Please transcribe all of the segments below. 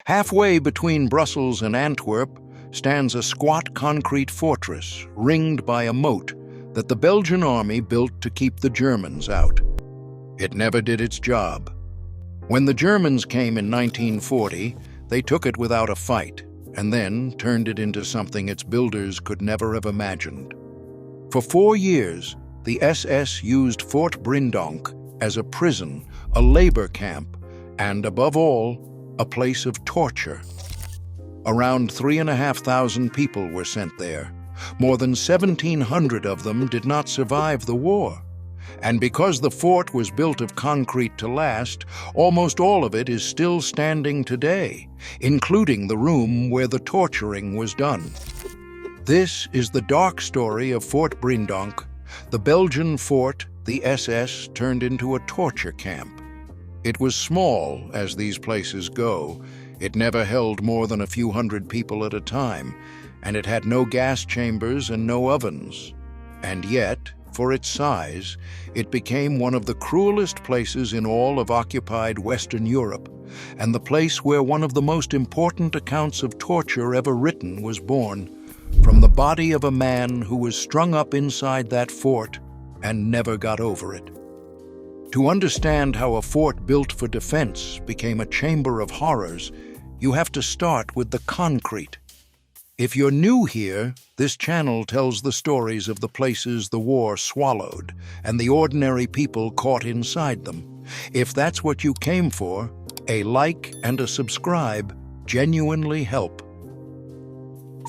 Halfway between Brussels and Antwerp stands a squat concrete fortress ringed by a moat that the Belgian army built to keep the Germans out. It never did its job. When the Germans came in 1940, they took it without a fight and then turned it into something its builders could never have imagined. For 4 years, the SS used Fort Breendonk as a prison, a labor camp, and, above all, a place of torture. Around 3,500 people were sent there. More than 1,700 of them did not survive the war. And because the fort was built of concrete to last, almost all of it is still standing today, including the room where the torturing was done. This is the dark story of Fort Breendonk, the Belgian fort the SS turned into a torture camp. It was small, as these places go. It never held more than a few hundred people at a time, and it had no gas chambers and no ovens. And yet, for its size, it became one of the cruelest places in all of occupied Western Europe, and the place where one of the most important accounts of torture ever written was born, from the body of a man who was strung up inside that fort and never got over it. To understand how a fort built for defense became a chamber of horrors, you have to start with the concrete. If you're new here, this channel tells the stories of the places the war swallowed and the ordinary people caught inside them. If that's what you came for, a like and a subscribe genuinely help.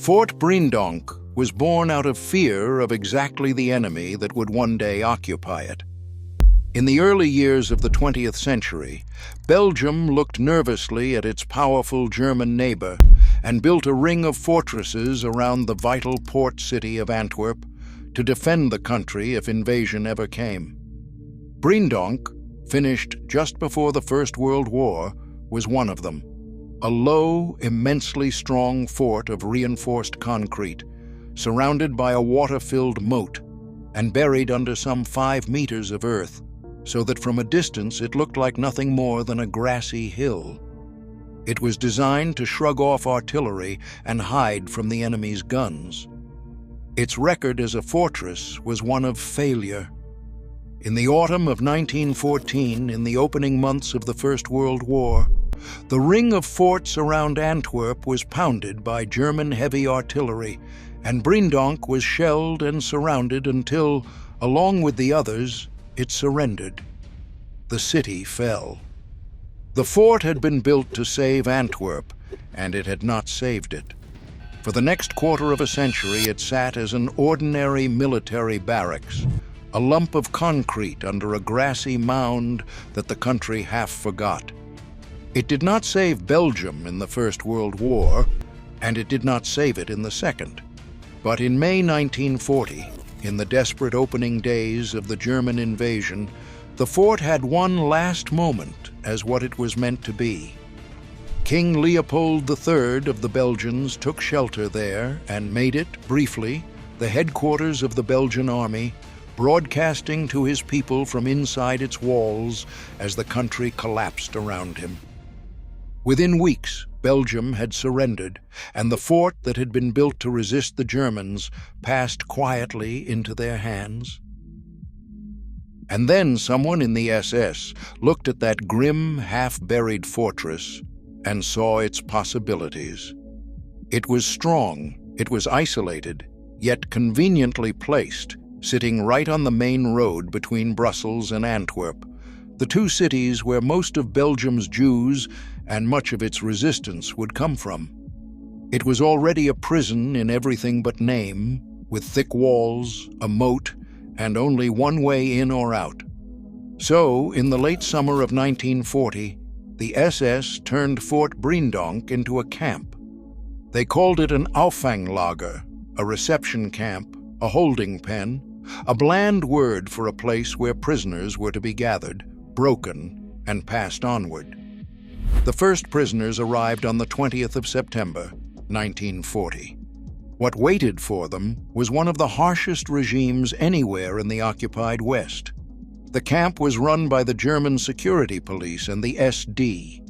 Fort Breendonk was born out of fear of exactly the enemy that would one day occupy it. In the early years of the 20th century, Belgium looked nervously at its powerful German neighbor and built a ring of fortresses around the vital port city of Antwerp to defend the country if invasion ever came. Breendonk, finished just before the First World War, was one of them. A low, immensely strong fort of reinforced concrete, surrounded by a water-filled moat and buried under some 5 meters of earth, so that from a distance it looked like nothing more than a grassy hill. It was designed to shrug off artillery and hide from the enemy's guns. Its record as a fortress was one of failure. In the autumn of 1914, in the opening months of the First World War, the ring of forts around Antwerp was pounded by German heavy artillery, and Breendonk was shelled and surrounded until, along with the others, it surrendered. The city fell. The fort had been built to save Antwerp, and it had not saved it. For the next quarter of a century, it sat as an ordinary military barracks, a lump of concrete under a grassy mound that the country half forgot. It did not save Belgium in the First World War, and it did not save it in the Second. But in May 1940, in the desperate opening days of the German invasion, the fort had one last moment as what it was meant to be. King Leopold III of the Belgians took shelter there and made it, briefly, the headquarters of the Belgian army, broadcasting to his people from inside its walls as the country collapsed around him. Within weeks, Belgium had surrendered, and the fort that had been built to resist the Germans passed quietly into their hands. And then someone in the SS looked at that grim, half-buried fortress and saw its possibilities. It was strong, it was isolated, yet conveniently placed, sitting right on the main road between Brussels and Antwerp, the two cities where most of Belgium's Jews and much of its resistance would come from. It was already a prison in everything but name, with thick walls, a moat, and only one way in or out. So, in the late summer of 1940, the SS turned Fort Breendonk into a camp. They called it an Auffanglager, a reception camp, a holding pen, a bland word for a place where prisoners were to be gathered, broken, and passed onward. The first prisoners arrived on the 20th of September, 1940. What waited for them was one of the harshest regimes anywhere in the occupied West. The camp was run by the German security police and the SD,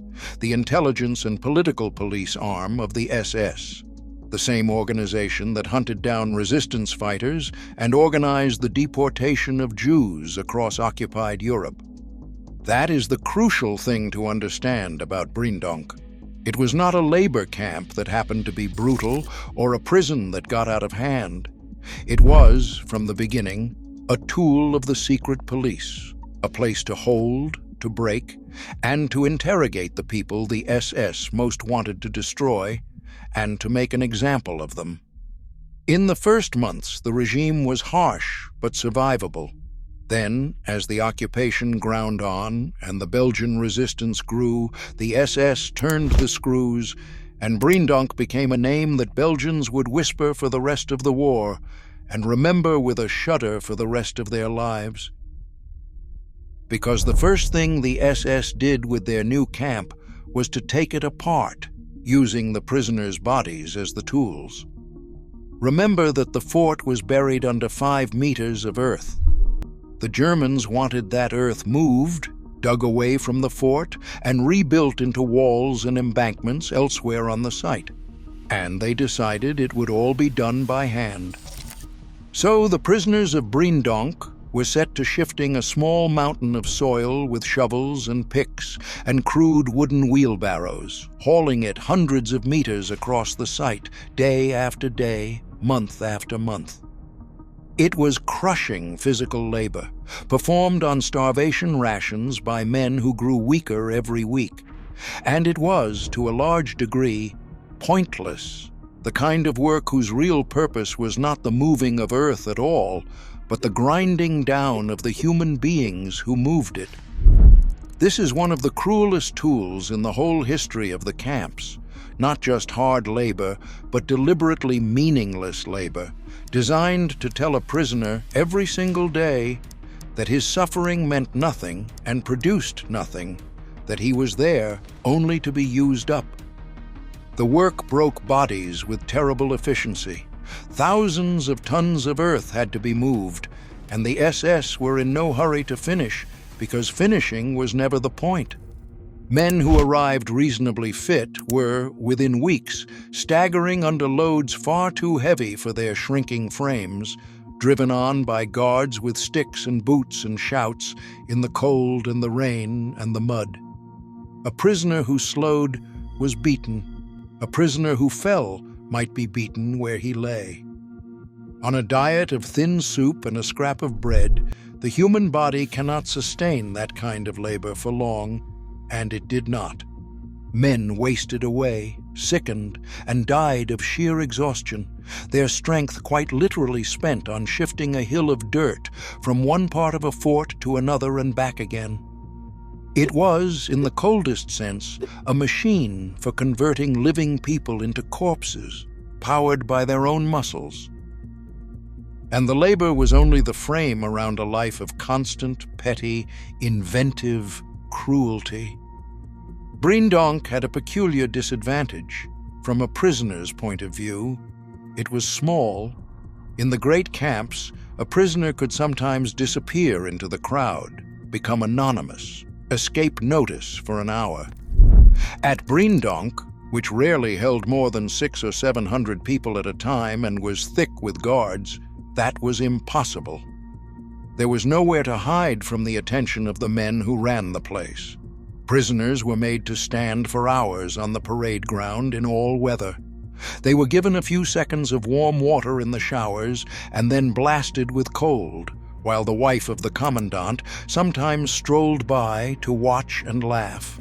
the intelligence and political police arm of the SS, the same organization that hunted down resistance fighters and organized the deportation of Jews across occupied Europe. That is the crucial thing to understand about Breendonk. It was not a labor camp that happened to be brutal or a prison that got out of hand. It was, from the beginning, a tool of the secret police, a place to hold, to break, and to interrogate the people the SS most wanted to destroy, and to make an example of them. In the first months, the regime was harsh but survivable. Then, as the occupation ground on and the Belgian resistance grew, the SS turned the screws, and Breendonk became a name that Belgians would whisper for the rest of the war and remember with a shudder for the rest of their lives. Because the first thing the SS did with their new camp was to take it apart, using the prisoners' bodies as the tools. Remember that the fort was buried under 5 meters of earth. The Germans wanted that earth moved, dug away from the fort, and rebuilt into walls and embankments elsewhere on the site. And they decided it would all be done by hand. So the prisoners of Breendonk were set to shifting a small mountain of soil with shovels and picks and crude wooden wheelbarrows, hauling it hundreds of meters across the site, day after day, month after month. It was crushing physical labor, performed on starvation rations by men who grew weaker every week. And it was, to a large degree, pointless, the kind of work whose real purpose was not the moving of earth at all, but the grinding down of the human beings who moved it. This is one of the cruelest tools in the whole history of the camps, not just hard labor, but deliberately meaningless labor, designed to tell a prisoner every single day that his suffering meant nothing and produced nothing, that he was there only to be used up. The work broke bodies with terrible efficiency. Thousands of tons of earth had to be moved, and the SS were in no hurry to finish, because finishing was never the point. Men who arrived reasonably fit were, within weeks, staggering under loads far too heavy for their shrinking frames, driven on by guards with sticks and boots and shouts in the cold and the rain and the mud. A prisoner who slowed was beaten. A prisoner who fell might be beaten where he lay. On a diet of thin soup and a scrap of bread, the human body cannot sustain that kind of labor for long, and it did not. Men wasted away, sickened, and died of sheer exhaustion, their strength quite literally spent on shifting a hill of dirt from one part of a fort to another and back again. It was, in the coldest sense, a machine for converting living people into corpses, powered by their own muscles. And the labor was only the frame around a life of constant, petty, inventive cruelty. Breendonk had a peculiar disadvantage. From a prisoner's point of view, it was small. In the great camps, a prisoner could sometimes disappear into the crowd, become anonymous, escape notice for an hour. At Breendonk, which rarely held more than 600 or 700 people at a time and was thick with guards, that was impossible. There was nowhere to hide from the attention of the men who ran the place. Prisoners were made to stand for hours on the parade ground in all weather. They were given a few seconds of warm water in the showers and then blasted with cold, while the wife of the commandant sometimes strolled by to watch and laugh.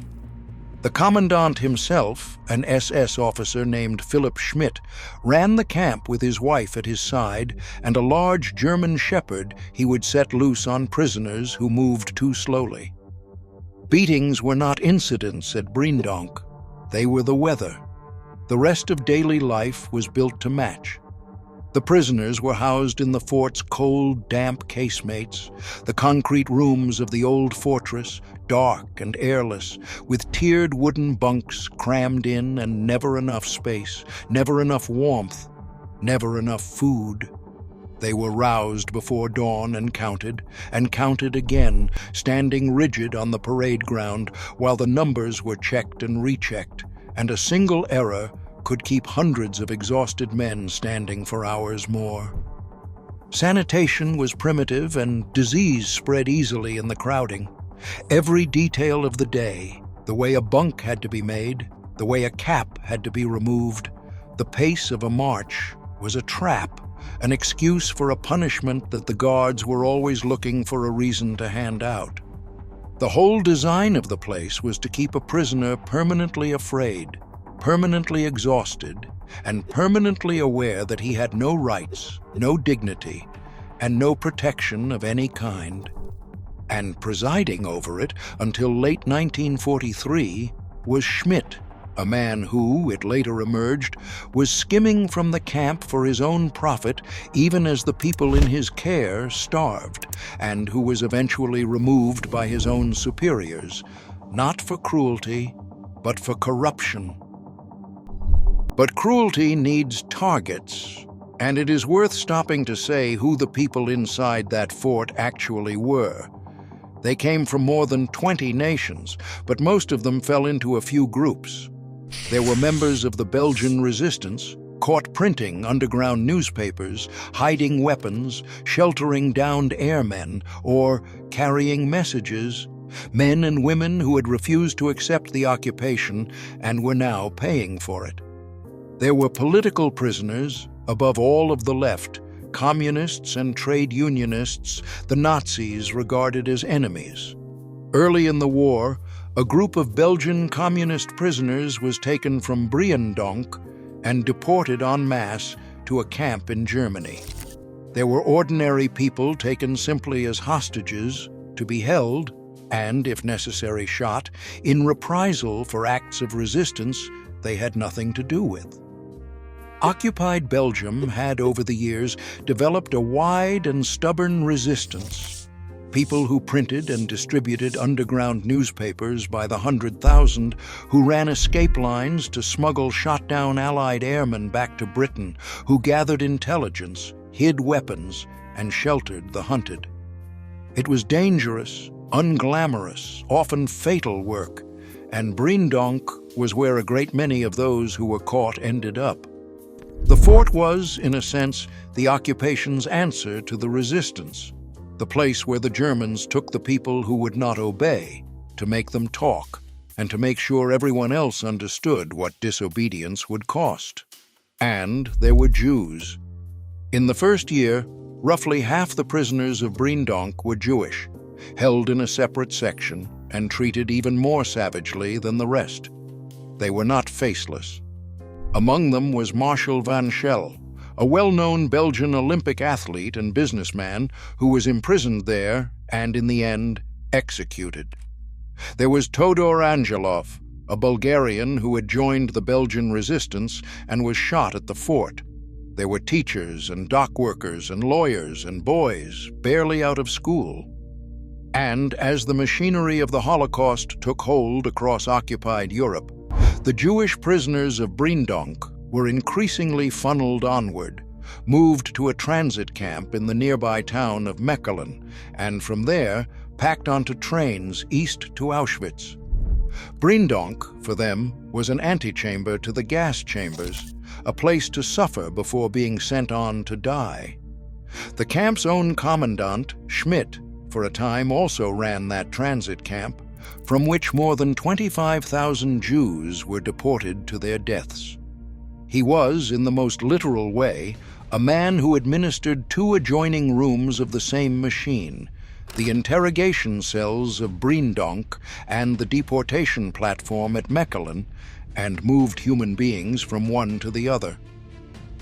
The commandant himself, an SS officer named Philip Schmidt, ran the camp with his wife at his side and a large German shepherd he would set loose on prisoners who moved too slowly. Beatings were not incidents at Breendonk. They were the weather. The rest of daily life was built to match. The prisoners were housed in the fort's cold, damp casemates, the concrete rooms of the old fortress, dark and airless, with tiered wooden bunks crammed in and never enough space, never enough warmth, never enough food. They were roused before dawn and counted again, standing rigid on the parade ground while the numbers were checked and rechecked, and a single error could keep hundreds of exhausted men standing for hours more. Sanitation was primitive and disease spread easily in the crowding. Every detail of the day, the way a bunk had to be made, the way a cap had to be removed, the pace of a march was a trap, an excuse for a punishment that the guards were always looking for a reason to hand out. The whole design of the place was to keep a prisoner permanently afraid, permanently exhausted, and permanently aware that he had no rights, no dignity, and no protection of any kind. And presiding over it until late 1943 was Schmidt, a man who, it later emerged, was skimming from the camp for his own profit even as the people in his care starved, and who was eventually removed by his own superiors, not for cruelty, but for corruption. But cruelty needs targets, and it is worth stopping to say who the people inside that fort actually were. They came from more than 20 nations, but most of them fell into a few groups. There were members of the Belgian resistance, caught printing underground newspapers, hiding weapons, sheltering downed airmen, or carrying messages, men and women who had refused to accept the occupation and were now paying for it. There were political prisoners, above all of the left, communists and trade unionists the Nazis regarded as enemies. Early in the war, a group of Belgian communist prisoners was taken from Breendonk and deported en masse to a camp in Germany. There were ordinary people taken simply as hostages to be held and, if necessary, shot in reprisal for acts of resistance they had nothing to do with. Occupied Belgium had, over the years, developed a wide and stubborn resistance. People who printed and distributed underground newspapers by the 100,000, who ran escape lines to smuggle shot-down Allied airmen back to Britain, who gathered intelligence, hid weapons, and sheltered the hunted. It was dangerous, unglamorous, often fatal work, and Breendonk was where a great many of those who were caught ended up. The fort was, in a sense, the occupation's answer to the resistance, the place where the Germans took the people who would not obey to make them talk and to make sure everyone else understood what disobedience would cost. And there were Jews. In the first year, roughly half the prisoners of Breendonk were Jewish, held in a separate section and treated even more savagely than the rest. They were not faceless. Among them was Marshal van Schell, a well-known Belgian Olympic athlete and businessman who was imprisoned there and, in the end, executed. There was Todor Angelov, a Bulgarian who had joined the Belgian resistance and was shot at the fort. There were teachers and dock workers and lawyers and boys barely out of school. And as the machinery of the Holocaust took hold across occupied Europe, the Jewish prisoners of Breendonk were increasingly funneled onward, moved to a transit camp in the nearby town of Mechelen, and from there packed onto trains east to Auschwitz. Breendonk, for them, was an antechamber to the gas chambers, a place to suffer before being sent on to die. The camp's own commandant, Schmidt, for a time also ran that transit camp, from which more than 25,000 Jews were deported to their deaths. He was, in the most literal way, a man who administered two adjoining rooms of the same machine, the interrogation cells of Breendonk and the deportation platform at Mechelen, and moved human beings from one to the other.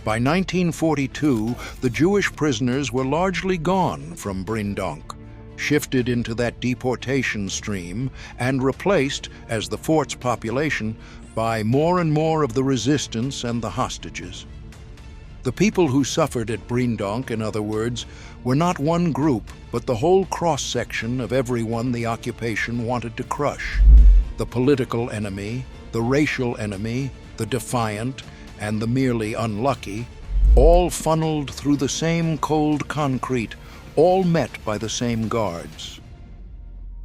By 1942, the Jewish prisoners were largely gone from Breendonk, shifted into that deportation stream, and replaced, as the fort's population, by more and more of the resistance and the hostages. The people who suffered at Breendonk, in other words, were not one group, but the whole cross-section of everyone the occupation wanted to crush. The political enemy, the racial enemy, the defiant, and the merely unlucky, all funneled through the same cold concrete, all met by the same guards.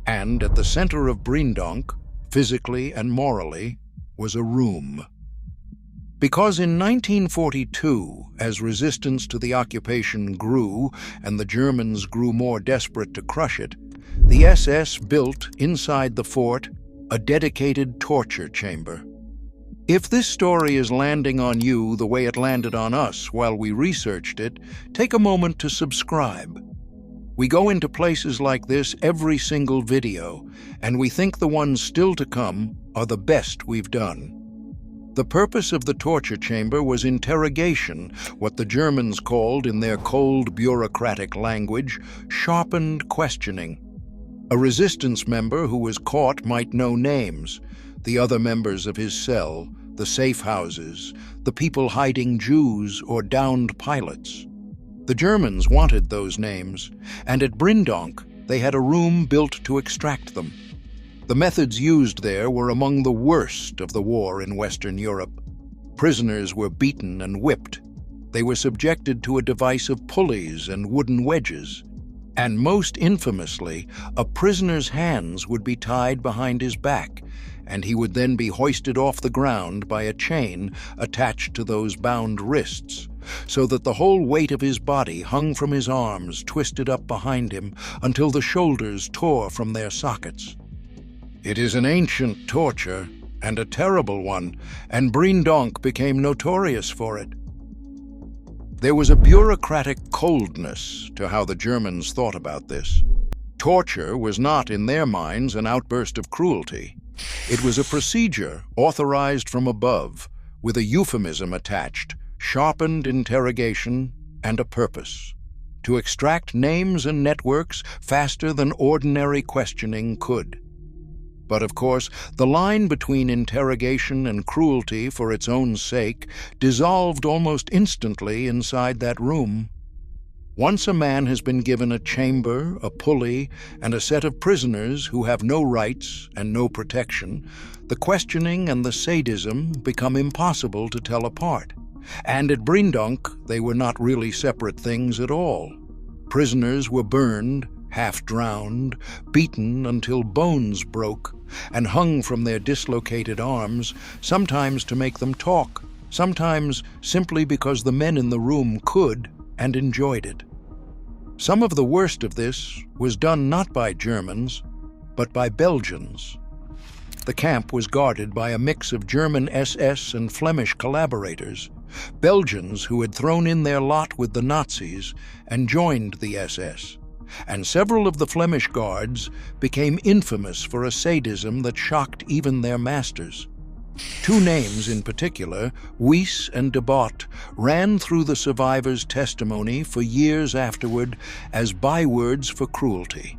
And at the center of Breendonk, physically and morally, was a room. Because in 1942, as resistance to the occupation grew and the Germans grew more desperate to crush it, the SS built inside the fort a dedicated torture chamber. If this story is landing on you the way it landed on us while we researched it, take a moment to subscribe. We go into places like this every single video, and we think the ones still to come are the best we've done. The purpose of the torture chamber was interrogation, what the Germans called, in their cold bureaucratic language, sharpened questioning. A resistance member who was caught might know names, the other members of his cell, the safe houses, the people hiding Jews or downed pilots. The Germans wanted those names, and at Breendonk they had a room built to extract them. The methods used there were among the worst of the war in Western Europe. Prisoners were beaten and whipped. They were subjected to a device of pulleys and wooden wedges. And most infamously, a prisoner's hands would be tied behind his back, and he would then be hoisted off the ground by a chain attached to those bound wrists, so that the whole weight of his body hung from his arms, twisted up behind him, until the shoulders tore from their sockets. It is an ancient torture, and a terrible one, and Breendonk became notorious for it. There was a bureaucratic coldness to how the Germans thought about this. Torture was not, in their minds, an outburst of cruelty. It was a procedure authorized from above, with a euphemism attached, sharpened interrogation, and a purpose: to extract names and networks faster than ordinary questioning could. But of course, the line between interrogation and cruelty for its own sake dissolved almost instantly inside that room. Once a man has been given a chamber, a pulley, and a set of prisoners who have no rights and no protection, the questioning and the sadism become impossible to tell apart. And at Breendonk, they were not really separate things at all. Prisoners were burned, half drowned, beaten until bones broke, and hung from their dislocated arms, sometimes to make them talk, sometimes simply because the men in the room could and enjoyed it. Some of the worst of this was done not by Germans, but by Belgians. The camp was guarded by a mix of German SS and Flemish collaborators, Belgians who had thrown in their lot with the Nazis and joined the SS. And several of the Flemish guards became infamous for a sadism that shocked even their masters. Two names in particular, Wyss and de Bott, ran through the survivors' testimony for years afterward as bywords for cruelty.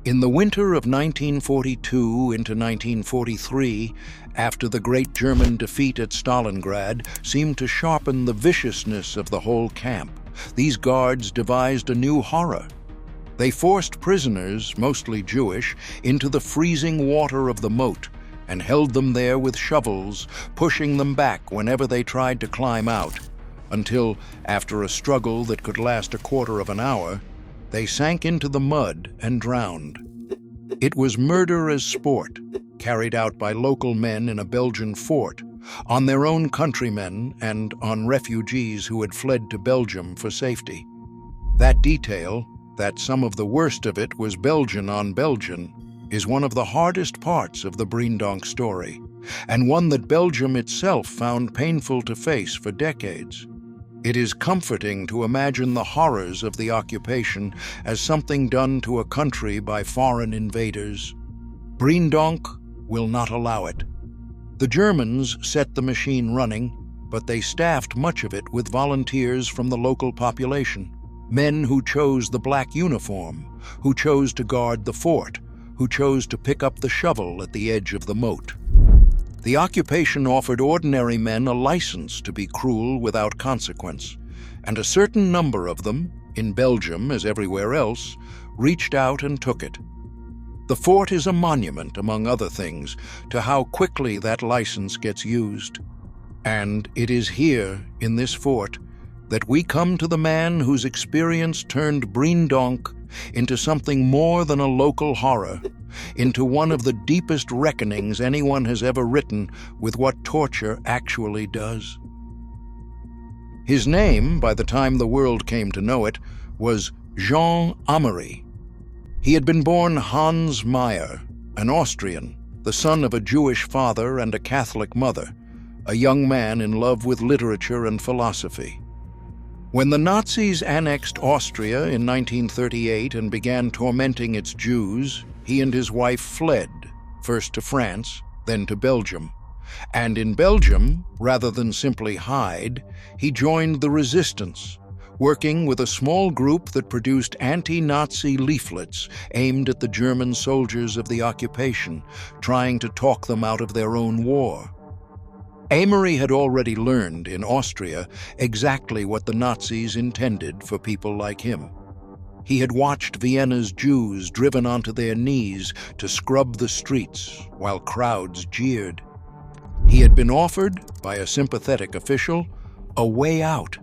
In the winter of 1942 into 1943, after the great German defeat at Stalingrad seemed to sharpen the viciousness of the whole camp, these guards devised a new horror. They forced prisoners, mostly Jewish, into the freezing water of the moat and held them there with shovels, pushing them back whenever they tried to climb out, until, after a struggle that could last a quarter of an hour, they sank into the mud and drowned. It was murder as sport, carried out by local men in a Belgian fort, on their own countrymen and on refugees who had fled to Belgium for safety. That detail, that some of the worst of it was Belgian on Belgian, is one of the hardest parts of the Breendonk story, and one that Belgium itself found painful to face for decades. It is comforting to imagine the horrors of the occupation as something done to a country by foreign invaders. Breendonk will not allow it. The Germans set the machine running, but they staffed much of it with volunteers from the local population. Men who chose the black uniform, who chose to guard the fort, who chose to pick up the shovel at the edge of the moat. The occupation offered ordinary men a license to be cruel without consequence, and a certain number of them, in Belgium as everywhere else, reached out and took it. The fort is a monument, among other things, to how quickly that license gets used. And it is here, in this fort, that we come to the man whose experience turned Breendonk into something more than a local horror, into one of the deepest reckonings anyone has ever written with what torture actually does. His name, by the time the world came to know it, was Jean Améry. He had been born Hans Meyer, an Austrian, the son of a Jewish father and a Catholic mother, a young man in love with literature and philosophy. When the Nazis annexed Austria in 1938 and began tormenting its Jews, he and his wife fled, first to France, then to Belgium. And in Belgium, rather than simply hide, he joined the resistance, working with a small group that produced anti-Nazi leaflets aimed at the German soldiers of the occupation, trying to talk them out of their own war. Améry had already learned in Austria exactly what the Nazis intended for people like him. He had watched Vienna's Jews driven onto their knees to scrub the streets while crowds jeered. He had been offered, by a sympathetic official, a way out.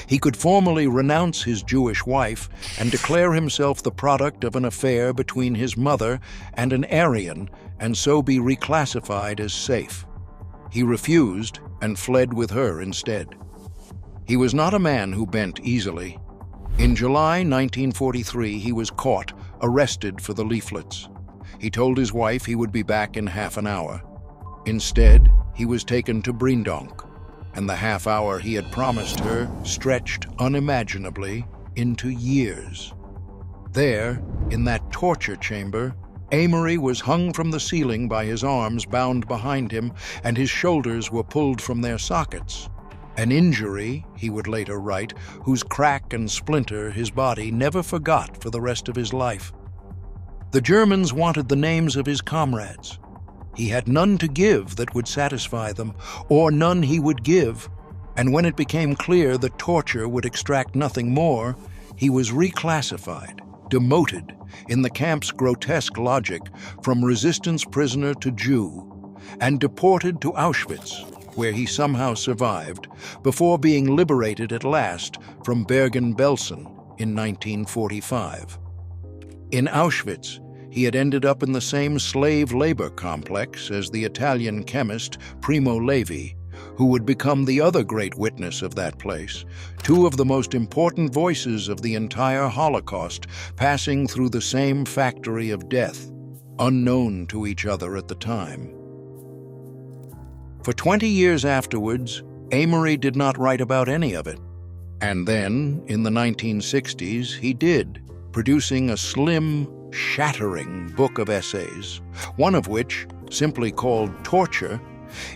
He could formally renounce his Jewish wife and declare himself the product of an affair between his mother and an Aryan, and so be reclassified as safe. He refused and fled with her instead. He was not a man who bent easily. In July 1943, he was caught, arrested for the leaflets. He told his wife he would be back in half an hour. Instead, he was taken to Breendonk, and the half hour he had promised her stretched unimaginably into years. There, in that torture chamber, Améry was hung from the ceiling by his arms bound behind him, and his shoulders were pulled from their sockets. An injury, he would later write, whose crack and splinter his body never forgot for the rest of his life. The Germans wanted the names of his comrades. He had none to give that would satisfy them, or none he would give, and when it became clear that torture would extract nothing more, he was reclassified, demoted, in the camp's grotesque logic, from resistance prisoner to Jew, and deported to Auschwitz, where he somehow survived, before being liberated at last from Bergen-Belsen in 1945. In Auschwitz, he had ended up in the same slave labor complex as the Italian chemist Primo Levi, who would become the other great witness of that place, two of the most important voices of the entire Holocaust passing through the same factory of death, unknown to each other at the time. For 20 years afterwards, Améry did not write about any of it. And then, in the 1960s, he did, producing a slim, shattering book of essays, one of which, simply called Torture,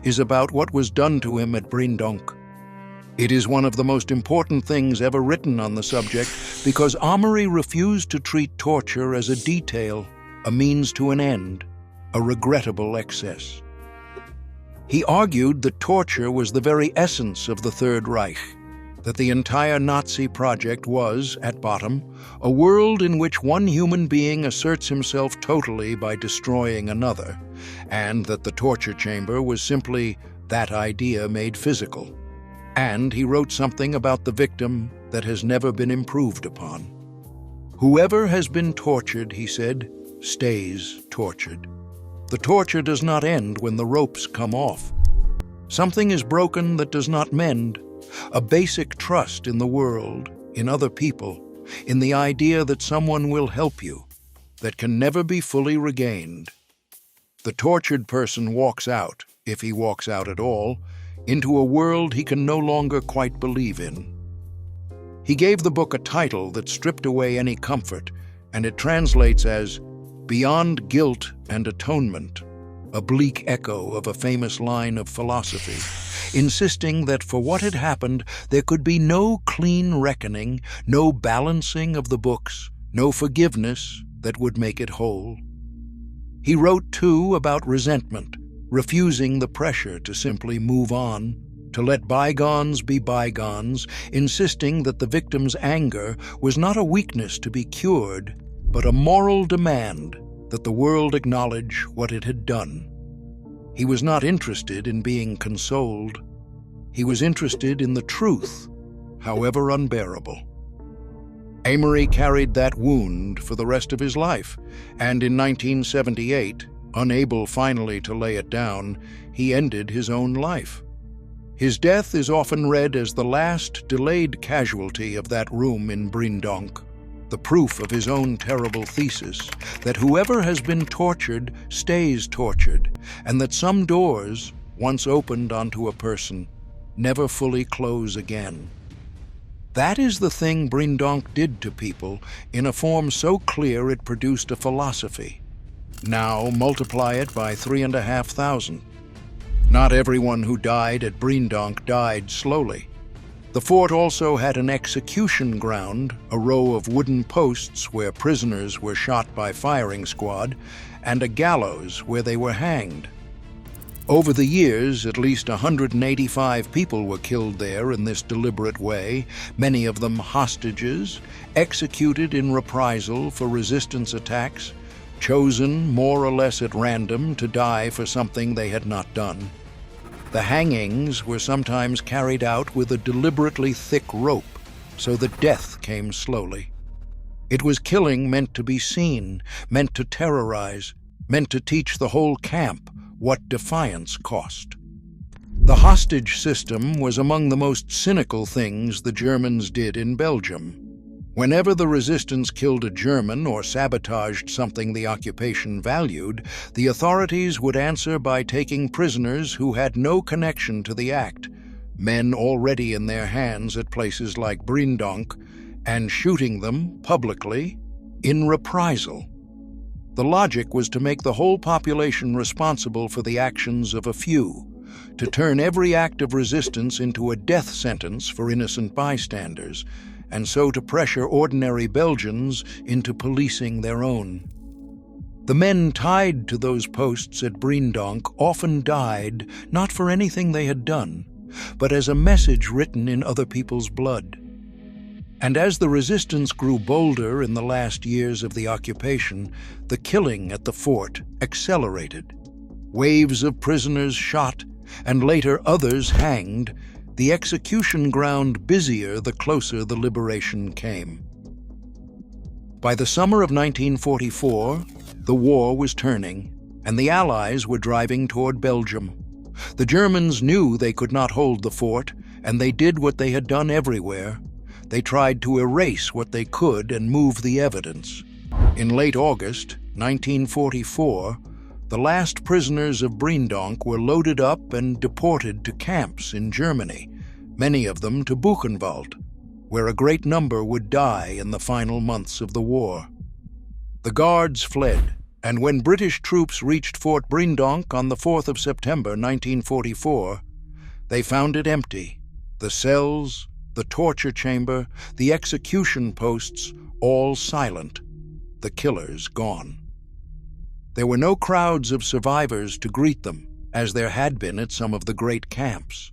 is about what was done to him at Breendonk. It is one of the most important things ever written on the subject because Améry refused to treat torture as a detail, a means to an end, a regrettable excess. He argued that torture was the very essence of the Third Reich, that the entire Nazi project was, at bottom, a world in which one human being asserts himself totally by destroying another, and that the torture chamber was simply that idea made physical. And he wrote something about the victim that has never been improved upon. Whoever has been tortured, he said, stays tortured. The torture does not end when the ropes come off. Something is broken that does not mend. A basic trust in the world, in other people, in the idea that someone will help you, that can never be fully regained. The tortured person walks out, if he walks out at all, into a world he can no longer quite believe in. He gave the book a title that stripped away any comfort, and it translates as Beyond Guilt and Atonement, a bleak echo of a famous line of philosophy, insisting that for what had happened there could be no clean reckoning, no balancing of the books, no forgiveness that would make it whole. He wrote, too, about resentment, refusing the pressure to simply move on, to let bygones be bygones, insisting that the victim's anger was not a weakness to be cured, but a moral demand that the world acknowledge what it had done. He was not interested in being consoled. He was interested in the truth, however unbearable. Améry carried that wound for the rest of his life, and in 1978, unable finally to lay it down, he ended his own life. His death is often read as the last delayed casualty of that room in Breendonk, the proof of his own terrible thesis that whoever has been tortured stays tortured, and that some doors, once opened onto a person, never fully close again. That is the thing Breendonk did to people in a form so clear it produced a philosophy. Now multiply it by 3,500. Not everyone who died at Breendonk died slowly. The fort also had an execution ground, a row of wooden posts where prisoners were shot by firing squad, and a gallows where they were hanged. Over the years, at least 185 people were killed there in this deliberate way, many of them hostages, executed in reprisal for resistance attacks, chosen more or less at random to die for something they had not done. The hangings were sometimes carried out with a deliberately thick rope, so that death came slowly. It was killing meant to be seen, meant to terrorize, meant to teach the whole camp what defiance cost. The hostage system was among the most cynical things the Germans did in Belgium. Whenever the resistance killed a German or sabotaged something the occupation valued, the authorities would answer by taking prisoners who had no connection to the act, men already in their hands at places like Breendonk, and shooting them publicly in reprisal. The logic was to make the whole population responsible for the actions of a few, to turn every act of resistance into a death sentence for innocent bystanders, and so to pressure ordinary Belgians into policing their own. The men tied to those posts at Breendonk often died not for anything they had done, but as a message written in other people's blood. And as the resistance grew bolder in the last years of the occupation, the killing at the fort accelerated. Waves of prisoners shot, and later others hanged, the execution ground busier the closer the liberation came. By the summer of 1944, the war was turning, and the Allies were driving toward Belgium. The Germans knew they could not hold the fort, and they did what they had done everywhere. They tried to erase what they could and move the evidence. In late August 1944, the last prisoners of Breendonk were loaded up and deported to camps in Germany, many of them to Buchenwald, where a great number would die in the final months of the war. The guards fled, and when British troops reached Fort Breendonk on the 4th of September 1944, they found it empty. The cells, the torture chamber, the execution posts, all silent, the killers gone. There were no crowds of survivors to greet them, as there had been at some of the great camps.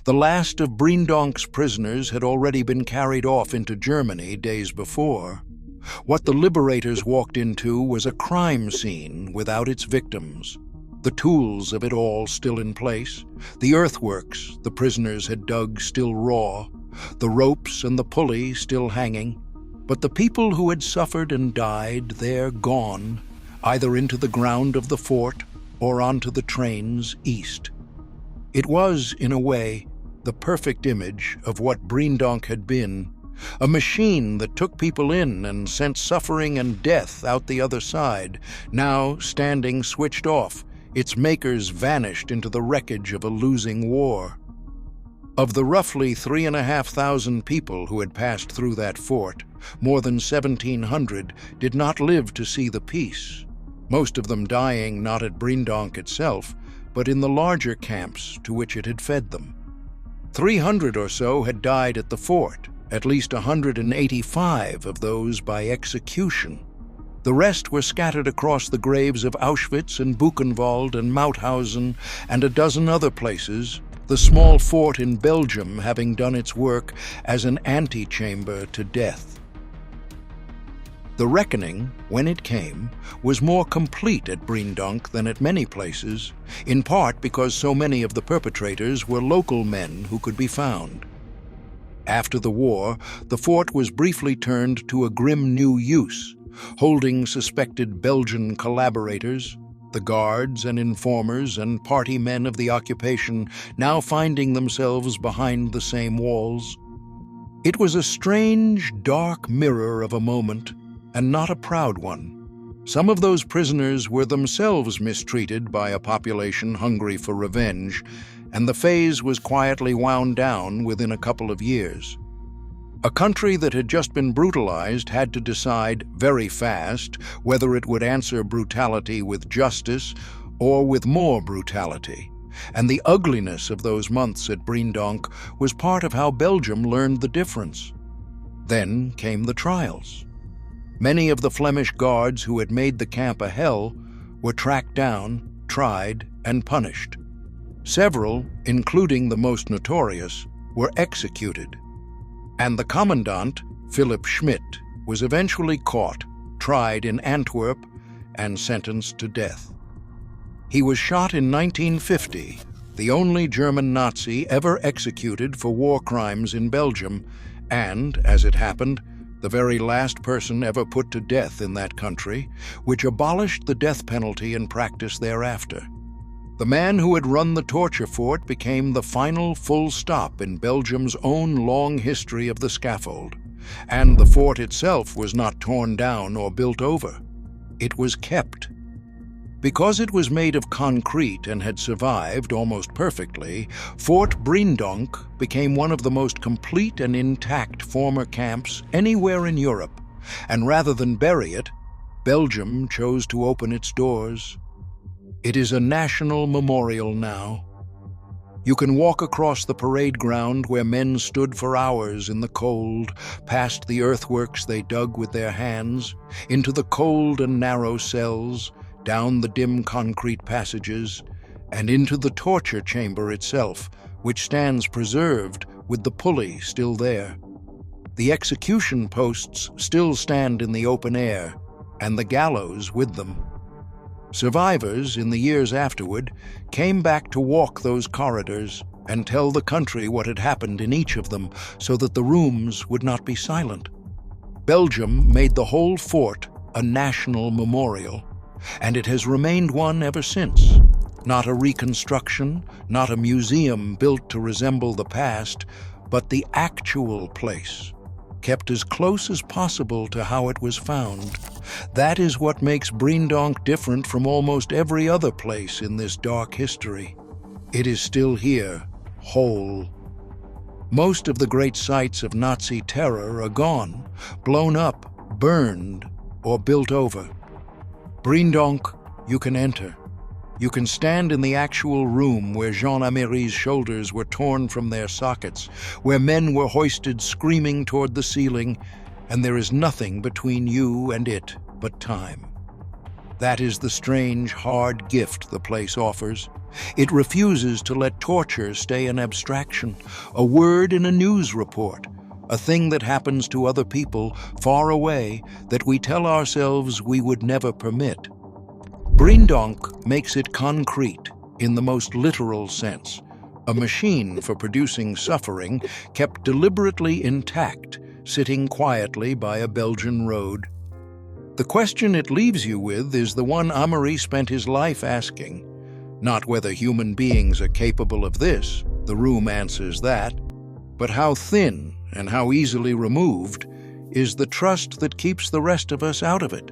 The last of Breendonk's prisoners had already been carried off into Germany days before. What the liberators walked into was a crime scene without its victims. The tools of it all still in place, the earthworks the prisoners had dug still raw, the ropes and the pulley still hanging, but the people who had suffered and died there gone, either into the ground of the fort or onto the trains east. It was, in a way, the perfect image of what Breendonk had been, a machine that took people in and sent suffering and death out the other side, now standing switched off, its makers vanished into the wreckage of a losing war. Of the roughly 3,500 people who had passed through that fort, more than 1,700 did not live to see the peace, most of them dying not at Breendonk itself, but in the larger camps to which it had fed them. 300 or so had died at the fort, at least 185 of those by execution. The rest were scattered across the graves of Auschwitz and Buchenwald and Mauthausen and a dozen other places, the small fort in Belgium having done its work as an antechamber to death. The reckoning, when it came, was more complete at Breendonk than at many places, in part because so many of the perpetrators were local men who could be found. After the war, the fort was briefly turned to a grim new use, holding suspected Belgian collaborators, the guards and informers and party men of the occupation now finding themselves behind the same walls. It was a strange, dark mirror of a moment, and not a proud one. Some of those prisoners were themselves mistreated by a population hungry for revenge, and the phase was quietly wound down within a couple of years. A country that had just been brutalized had to decide very fast whether it would answer brutality with justice or with more brutality. And the ugliness of those months at Breendonk was part of how Belgium learned the difference. Then came the trials. Many of the Flemish guards who had made the camp a hell were tracked down, tried, and punished. Several, including the most notorious, were executed. And the commandant, Philip Schmidt, was eventually caught, tried in Antwerp, and sentenced to death. He was shot in 1950, the only German Nazi ever executed for war crimes in Belgium, and, as it happened, the very last person ever put to death in that country, which abolished the death penalty in practice thereafter. The man who had run the torture fort became the final full stop in Belgium's own long history of the scaffold, and the fort itself was not torn down or built over. It was kept. Because it was made of concrete and had survived almost perfectly, Fort Breendonk became one of the most complete and intact former camps anywhere in Europe, and rather than bury it, Belgium chose to open its doors. It is a national memorial now. You can walk across the parade ground where men stood for hours in the cold, past the earthworks they dug with their hands, into the cold and narrow cells, down the dim concrete passages, and into the torture chamber itself, which stands preserved with the pulley still there. The execution posts still stand in the open air, and the gallows with them. Survivors, in the years afterward, came back to walk those corridors and tell the country what had happened in each of them so that the rooms would not be silent. Belgium made the whole fort a national memorial, and it has remained one ever since. Not a reconstruction, not a museum built to resemble the past, but the actual place, kept as close as possible to how it was found. That is what makes Breendonk different from almost every other place in this dark history. It is still here, whole. Most of the great sites of Nazi terror are gone, blown up, burned, or built over. Breendonk, you can enter. You can stand in the actual room where Jean Améry's shoulders were torn from their sockets, where men were hoisted screaming toward the ceiling, and there is nothing between you and it but time. That is the strange, hard gift the place offers. It refuses to let torture stay an abstraction, a word in a news report, a thing that happens to other people far away that we tell ourselves we would never permit. Breendonk makes it concrete in the most literal sense, a machine for producing suffering kept deliberately intact, sitting quietly by a Belgian road. The question it leaves you with is the one Améry spent his life asking. Not whether human beings are capable of this, the room answers that, but how thin and how easily removed is the trust that keeps the rest of us out of it.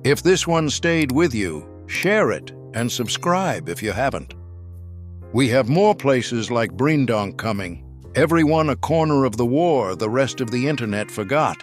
If this one stayed with you, share it and subscribe if you haven't. We have more places like Breendonk coming, every one a corner of the war the rest of the internet forgot.